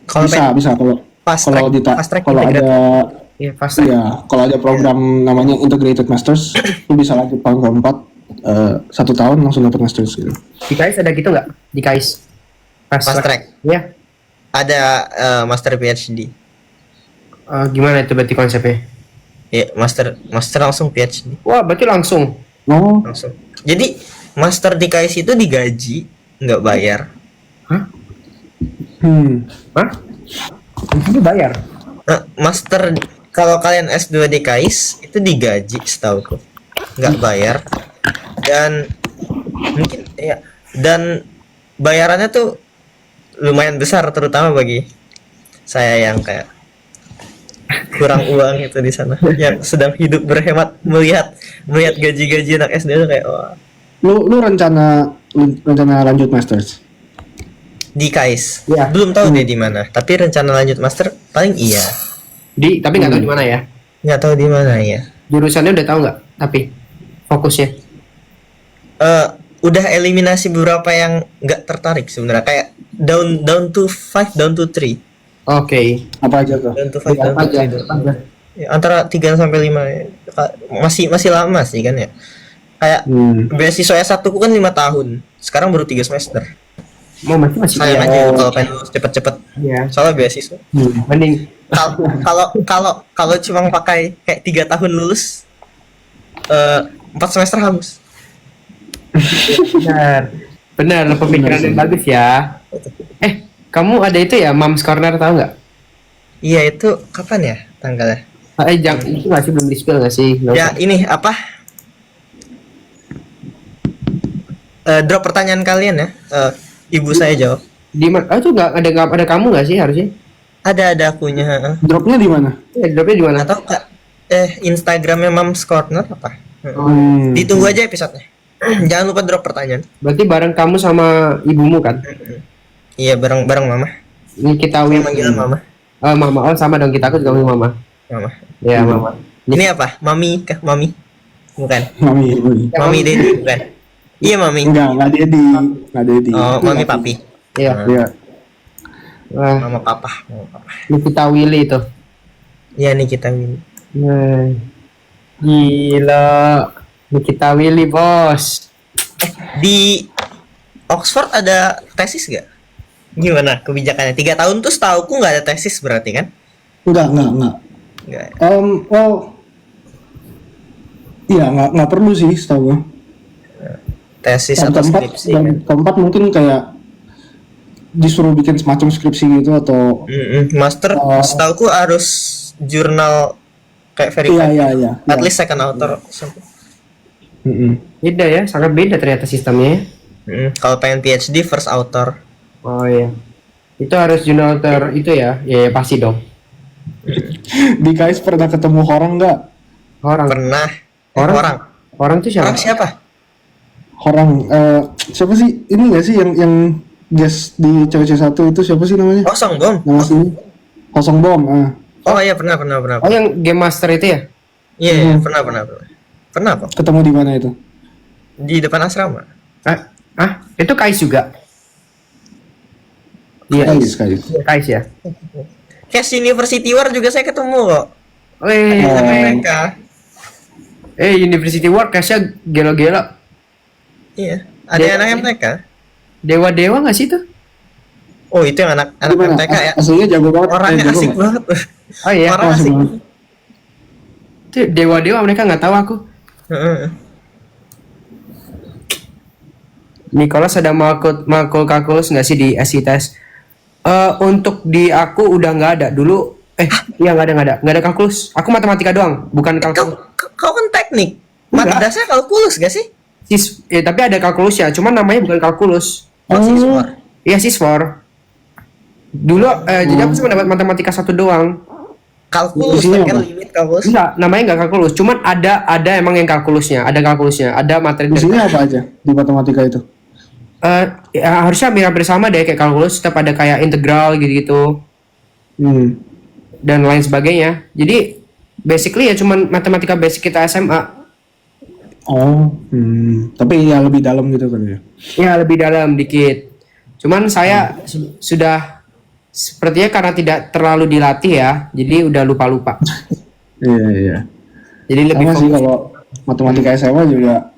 Kalau Bisa kalau fast kalau track, fast track kalau integrated. ada Iya, pasti. ya kalau ada program namanya Integrated Masters itu bisa lanjut tahun keempat 1 tahun langsung dapat masters gitu. Di KAIS ada gitu nggak? Di KAIS. Fast track. Iya. Ada master PhD. Gimana itu berarti konsepnya? Ya, master langsung PhD. Wah, berarti langsung. Oh, Langsung. Jadi master di KAIS itu digaji, nggak bayar. Hah? hmm. Hah? Itu bayar. Nah, master kalau kalian S2 di KAIS itu digaji setauku, nggak bayar. Dan mungkin ya, dan bayarannya tuh lumayan besar terutama bagi saya yang kayak kurang uang itu di sana, yang sedang hidup berhemat, melihat gaji-gaji anak SD itu kayak wah. Lu rencana lanjut masters? Di KAIS Iya. belum tahu deh di mana, tapi rencana lanjut master paling iya. Tapi nggak tahu di mana ya. Nggak tahu di mana ya. Jurusannya udah tahu nggak? Tapi fokusnya. Udah eliminasi beberapa yang nggak tertarik sebenarnya, kayak down to 5, down to 3. Oke. Apa aja tuh? Down to 5, down to 3. Ya, antara 3 sampai 5 masih lama sih kan ya. Kayak beasiswa S1 ku kan 5 tahun. Sekarang baru 3 semester. Masih Sayang aja kalau pengen lulus cepet-cepet. Iya. Soalnya beasiswa. Mending Kalau cuma pakai kayak 3 tahun lulus 4 semester hangus. benar pemikiran yang bagus ya. Kamu ada itu ya, Mom's Corner, tahu nggak? Iya, itu kapan ya tanggalnya? Jangan itu masih belum di-spill nggak sih? Nggak Ya usah. ini apa? Drop pertanyaan kalian ya. Ibu saya jawab. Di mana? Itu nggak ada kamu nggak sih harusnya? Ada akunya. Dropnya di mana? Dropnya di mana? Nggak tahu kak. Instagramnya Mom's Corner apa? Ditunggu aja episodenya. Jangan lupa drop pertanyaan. Berarti bareng kamu sama ibumu kan? Iya, bareng mama. Ini kita Yang manggil mama. Mama. Oh, sama dong, kita aku juga manggil mama. Mama. Ya, mama. Ini apa? Mami kah? Mami? Bukan. Mami. Mami Dedi bukan. Iya, Mami. Enggak Dedi. Oh, Mami Papi. Iya. Iya. Mama Papa. Ini kita Willy itu. Iya nih kita ini. Gila. Nikita Willy, bos. Di Oxford ada tesis gak? Gimana kebijakannya? 3 tahun tuh setauku nggak ada tesis berarti kan? Enggak. Nggak. Iya nggak perlu sih setahu gue. Tesis Dan atau keempat, skripsi dan kan? keempat mungkin kayak disuruh bikin semacam skripsi gitu atau Master setauku harus jurnal kayak verified. iya. At least second author. Beda ya, sangat beda ternyata sistemnya. Kalau pengen PhD first author. Oh iya. Itu harus jurnal itu ya? Ya, pasti dong. Di KS pernah ketemu orang nggak? Orang. Pernah. Orang. Orang tuh siapa? Orang siapa? Orang siapa sih? Ini nggak sih yang guest di CWC1 itu siapa sih namanya? Kosong bom. Nama sini Kosong Bom. Oh iya pernah. Oh, yang Game Master itu ya? Iya, pernah. Pernah kok. Ketemu di mana itu? Di depan asrama. Itu Kais juga. Iya, Kais ya. Cash University War juga saya ketemu kok. Mereka. Mereka. University War Kaisnya gelo-gelo. Iya. Ada yang anak MTK. Dewa nggak sih itu? Oh itu yang anak MTK ya. Aslinya jago banget. Orangnya jago asik nggak? banget. Oh iya. Orang asik. Itu dewa mereka nggak tahu aku. Nicholas ada makul kalkulus nggak sih di SITES? Untuk di aku udah nggak ada dulu. Iya nggak ada kalkulus. Aku matematika doang, bukan kalkulus. Kau kan teknik. Mata dasar kalkulus gak sih? Tapi ada kalkulusnya, cuman namanya bukan kalkulus. Sisfor. Iya sisfor. Dulu jadi aku cuma dapat matematika 1 doang. Kalkulus kan limit kalkulus. Enggak, namanya nggak kalkulus, cuman ada emang yang kalkulusnya, ada materi. Isinya apa aja di matematika itu? Harusnya hampir sama deh kayak kalkulus, tetap ada kayak integral gitu-gitu. Dan lain sebagainya. Jadi basically ya cuman matematika basic kita SMA. Tapi ya lebih dalam gitu kan ya? Ya lebih dalam dikit. Cuman saya sudah sepertinya karena tidak terlalu dilatih ya, jadi udah lupa-lupa. Iya. Jadi lebih sama sih kalau matematika SMA juga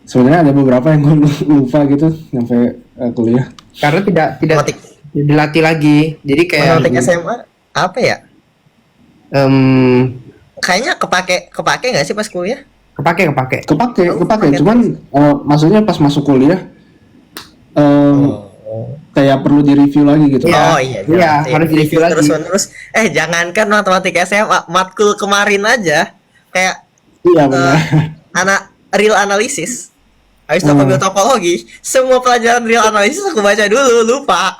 sebenarnya ada beberapa yang gue lupa gitu sampai kuliah. Karena tidak dilatih lagi. Jadi kayak matematika SMA apa ya? Kayaknya kepake nggak sih pas kuliah? Kepake. Cuman maksudnya pas masuk kuliah kayak perlu direview lagi gitu. Iya, harus direview lagi. Terus jangankan matematika SMA, matkul kemarin aja kayak anak real analisis. Habis topologi, semua pelajaran real analisis aku baca dulu, lupa.